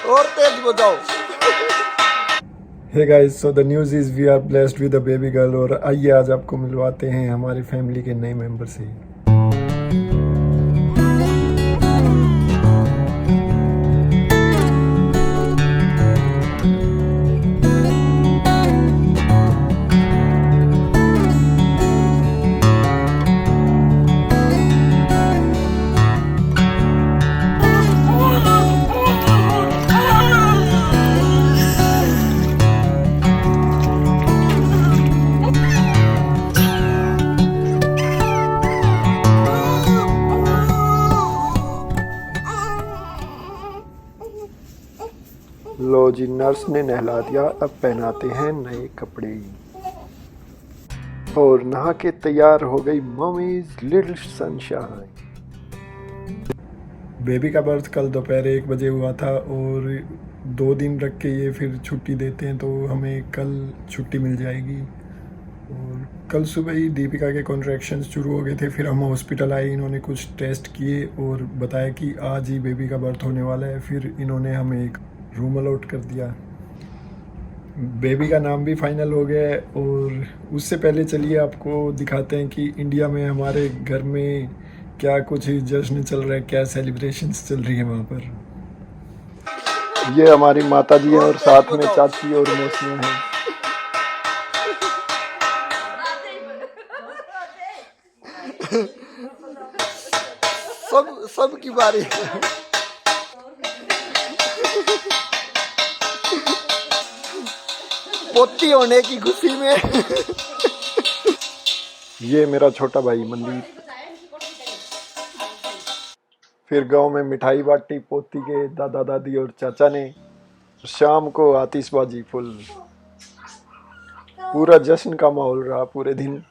और तेज बजाओ। Hey guys, so the news is we are blessed with a baby girl और आइए आज आपको मिलवाते हैं हमारी फैमिली के नए मेंबर से। लो जी, नर्स ने नहला दिया, अब पहनाते हैं नए कपड़े और नहा के तैयार हो गई मम्मीज लिटिल सनशाइन। बेबी का बर्थ कल दोपहर 1 बजे हुआ था और 2 दिन रख के ये फिर छुट्टी देते हैं, तो हमें कल छुट्टी मिल जाएगी। और कल सुबह ही दीपिका के कॉन्ट्रैक्शंस शुरू हो गए थे, फिर हम हॉस्पिटल आए, इन्होंने कुछ टेस्ट किए और बताया कि आज ही बेबी का बर्थ होने वाला है। फिर इन्होंने हमें एक रूम अलॉट कर दिया। बेबी का नाम भी फाइनल हो गया है और उससे पहले चलिए आपको दिखाते हैं कि इंडिया में हमारे घर में क्या कुछ जश्न चल रहा है, क्या सेलिब्रेशंस चल रही है वहाँ पर। ये हमारी माता जी हैं और साथ में चाची और मौसियाँ हैं। सब की बारी। पोती होने की खुशी में। ये मेरा छोटा भाई मनदीप। फिर गांव में मिठाई बांटी पोती के दादा दादी और चाचा ने। शाम को आतिशबाजी फुल, पूरा जश्न का माहौल रहा पूरे दिन।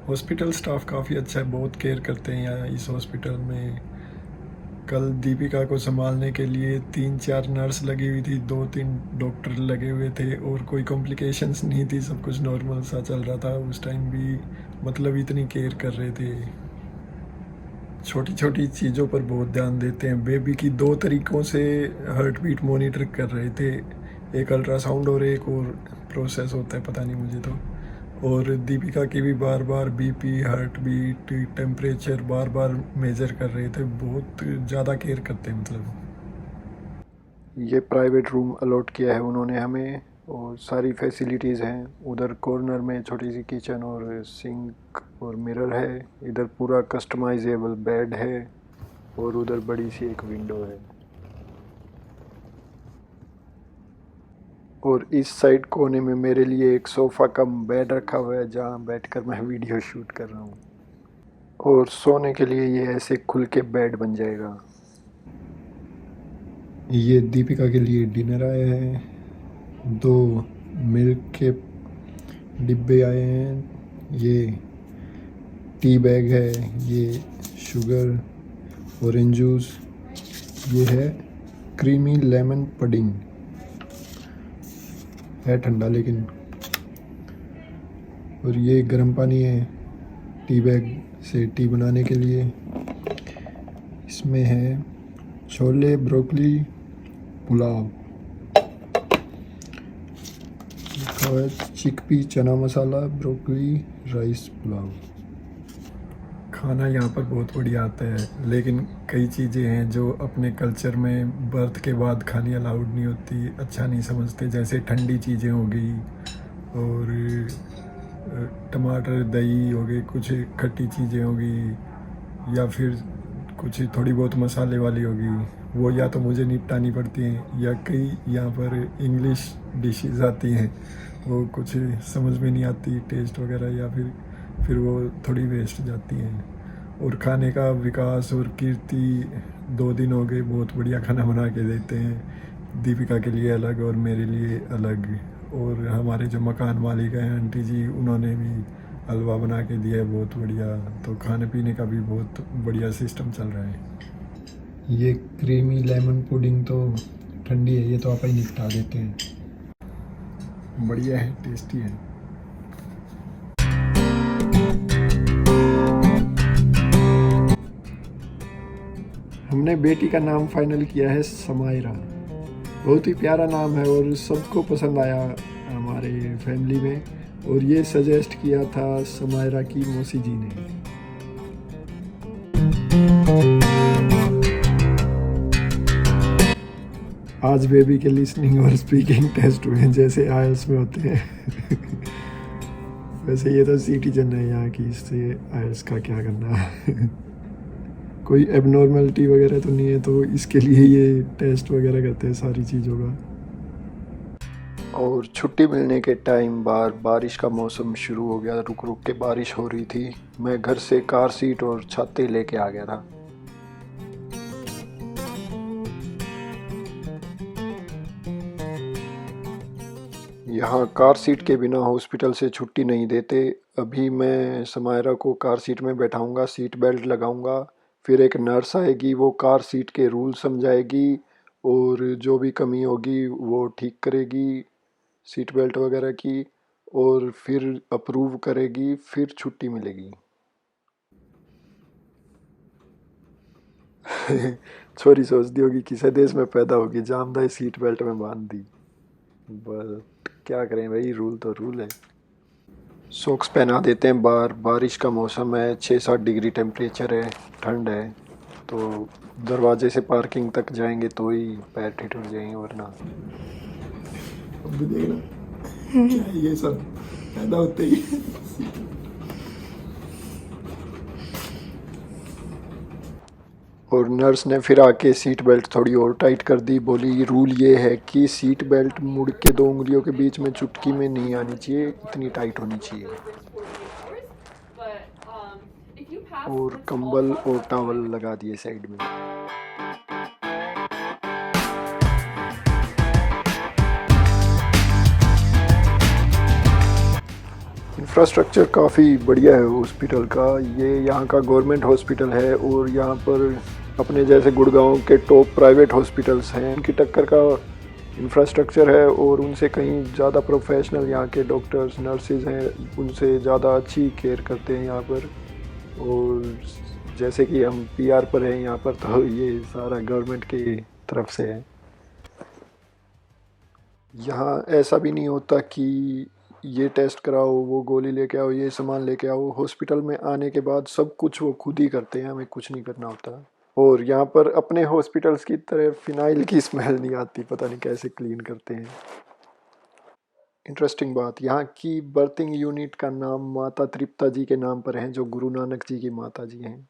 हॉस्पिटल स्टाफ काफ़ी अच्छा है, बहुत केयर करते हैं यहाँ इस हॉस्पिटल में। कल दीपिका को संभालने के लिए 3-4 नर्स लगी हुई थी, 2-3 डॉक्टर लगे हुए थे और कोई कॉम्प्लिकेशंस नहीं थी, सब कुछ नॉर्मल सा चल रहा था। उस टाइम भी मतलब इतनी केयर कर रहे थे। छोटी छोटी चीज़ों पर बहुत ध्यान देते हैं। बेबी की 2 तरीक़ों से हार्ट बीट मोनीटर कर रहे थे, एक अल्ट्रासाउंड और एक और प्रोसेस होता है, पता नहीं मुझे तो। और दीपिका की भी बार बार बीपी, हार्ट बीट, टेम्परेचर बार बार मेजर कर रहे थे। बहुत ज़्यादा केयर करते हैं मतलब। ये प्राइवेट रूम अलॉट किया है उन्होंने हमें और सारी फैसिलिटीज़ हैं। उधर कॉर्नर में छोटी सी किचन और सिंक और मिरर है। इधर पूरा कस्टमाइजेबल बेड है और उधर बड़ी सी एक विंडो है। और इस साइड कोने में मेरे लिए एक सोफ़ा कम बेड रखा हुआ है, जहाँ बैठकर मैं वीडियो शूट कर रहा हूँ। और सोने के लिए ये ऐसे खुल के बेड बन जाएगा। ये दीपिका के लिए डिनर आया है, 2 मिल्क के डिब्बे आए हैं, ये टी बैग है, ये शुगर, ऑरेंज जूस, ये है क्रीमी लेमन पुडिंग, है ठंडा लेकिन। और ये गर्म पानी है टी बैग से टी बनाने के लिए। इसमें है छोले ब्रोकली पुलाव, और चिकपी चना मसाला ब्रोकली राइस पुलाव। खाना यहाँ पर बहुत बढ़िया आता है, लेकिन कई चीज़ें हैं जो अपने कल्चर में बर्थ के बाद खानी अलाउड नहीं होती, अच्छा नहीं समझते। जैसे ठंडी चीज़ें हो गई और टमाटर दही हो गए, कुछ खट्टी चीज़ें हो गई, या फिर कुछ थोड़ी बहुत मसाले वाली होगी, वो या तो मुझे निपटानी पड़ती हैं, या कई यहाँ पर इंग्लिश डिशेस आती हैं, वो कुछ समझ में नहीं आती टेस्ट वगैरह, या फिर वो थोड़ी वेस्ट जाती हैं। और खाने का विकास और कीर्ति 2 दिन हो गए बहुत बढ़िया खाना बना के देते हैं, दीपिका के लिए अलग और मेरे लिए अलग। और हमारे जो मकान मालिक हैं आंटी जी, उन्होंने भी हलवा बना के दिया है बहुत बढ़िया। तो खाने पीने का भी बहुत बढ़िया सिस्टम चल रहा है। ये क्रीमी लेमन पुडिंग तो ठंडी है, ये तो आप ही निपटा देते हैं। बढ़िया है, टेस्टी है। हमने बेटी का नाम फाइनल किया है समायरा। बहुत ही प्यारा नाम है और सबको पसंद आया हमारे फैमिली में, और ये सजेस्ट किया था समायरा की मौसी जी ने। आज बेबी के लिसनिंग और स्पीकिंग टेस्ट हुए जैसे आयल्स में होते हैं। वैसे ये तो सिटीजन है यहाँ की, इससे आयल्स का क्या करना। कोई एबनॉर्मलिटी वगैरह तो नहीं है, तो इसके लिए ये टेस्ट वगैरह करते हैं सारी चीज़ों का। और छुट्टी मिलने के टाइम बारिश का मौसम शुरू हो गया, रुक रुक के बारिश हो रही थी। मैं घर से कार सीट और छाते लेके आ गया था। यहाँ कार सीट के बिना हॉस्पिटल से छुट्टी नहीं देते। अभी मैं समायरा को कार सीट में बैठाऊंगा, सीट बेल्ट लगाऊंगा, फिर एक नर्स आएगी, वो कार सीट के रूल समझाएगी और जो भी कमी होगी वो ठीक करेगी सीट बेल्ट वगैरह की, और फिर अप्रूव करेगी, फिर छुट्टी मिलेगी। छोरी सोचती होगी किसी देश में पैदा होगी, जामदाई सीट बेल्ट में बांध दी। बस क्या करें भाई, रूल तो रूल है। सॉक्स पहना देते हैं। बारिश का मौसम है, 6-7 डिग्री टेम्परेचर है, ठंड है, तो दरवाजे से पार्किंग तक जाएंगे तो ही पैर ठिठुर जाएंगे, वरना अब देखना क्या ये सब पैदा होते ही। और नर्स ने फिर आके सीट बेल्ट थोड़ी और टाइट कर दी। बोली रूल ये है कि सीट बेल्ट मुड़ के 2 उंगलियों के बीच में चुटकी में नहीं आनी चाहिए, इतनी टाइट होनी चाहिए। और कंबल और टॉवल लगा दिए साइड में। इंफ्रास्ट्रक्चर काफ़ी बढ़िया है हॉस्पिटल का। ये यहाँ का गवर्नमेंट हॉस्पिटल है और यहाँ पर अपने जैसे गुड़गांव के टॉप प्राइवेट हॉस्पिटल्स हैं, उनकी टक्कर का इंफ्रास्ट्रक्चर है, और उनसे कहीं ज़्यादा प्रोफेशनल यहाँ के डॉक्टर्स नर्सेज हैं, उनसे ज़्यादा अच्छी केयर करते हैं यहाँ पर। और जैसे कि हम PR पर हैं यहाँ पर, तो ये सारा गवर्नमेंट की तरफ से है। यहाँ ऐसा भी नहीं होता कि ये टेस्ट कराओ, वो गोली लेके आओ, ये सामान लेके आओ। हॉस्पिटल में आने के बाद सब कुछ वो खुद ही करते हैं, हमें कुछ नहीं करना होता। और यहाँ पर अपने हॉस्पिटल्स की तरह फिनाइल की स्मेल नहीं आती, पता नहीं कैसे क्लीन करते हैं। इंटरेस्टिंग बात, यहाँ की बर्थिंग यूनिट का नाम माता तृप्ता जी के नाम पर है, जो गुरु नानक जी की माता जी हैं।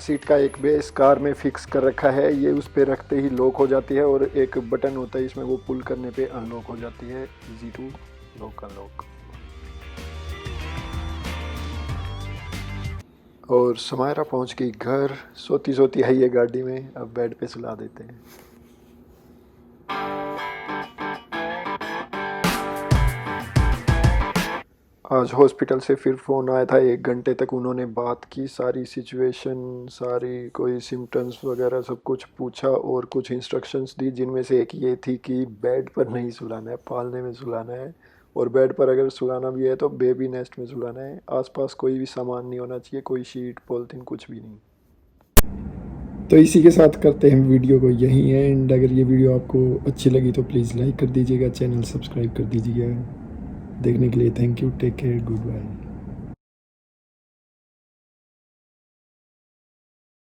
सीट का एक बेस कार में फिक्स कर रखा है, ये उस पे रखते ही लॉक हो जाती है, और एक बटन होता है इसमें, वो पुल करने पे अनलॉक हो जाती है। Easy to lock unlock. और समायरा पहुंच गई घर, सोती सोती है ये गाड़ी में, अब बेड पे सुला देते हैं। आज हॉस्पिटल से फिर फ़ोन आया था, 1 घंटे तक उन्होंने बात की, सारी सिचुएशन, सारी कोई सिम्टम्स वगैरह सब कुछ पूछा और कुछ इंस्ट्रक्शंस दी, जिनमें से एक ये थी कि बेड पर नहीं सुलाना है, पालने में सुलाना है, और बेड पर अगर सुलाना भी है तो बेबी नेस्ट में सुलाना है। आसपास कोई भी सामान नहीं होना चाहिए, कोई शीट पॉलिथीन कुछ भी नहीं। तो इसी के साथ करते हैं वीडियो को यहीं एंड। अगर ये वीडियो आपको अच्छी लगी तो प्लीज़ लाइक कर दीजिएगा, चैनल सब्सक्राइब कर दीजिएगा। देखने के लिए thank you, take care, good bye.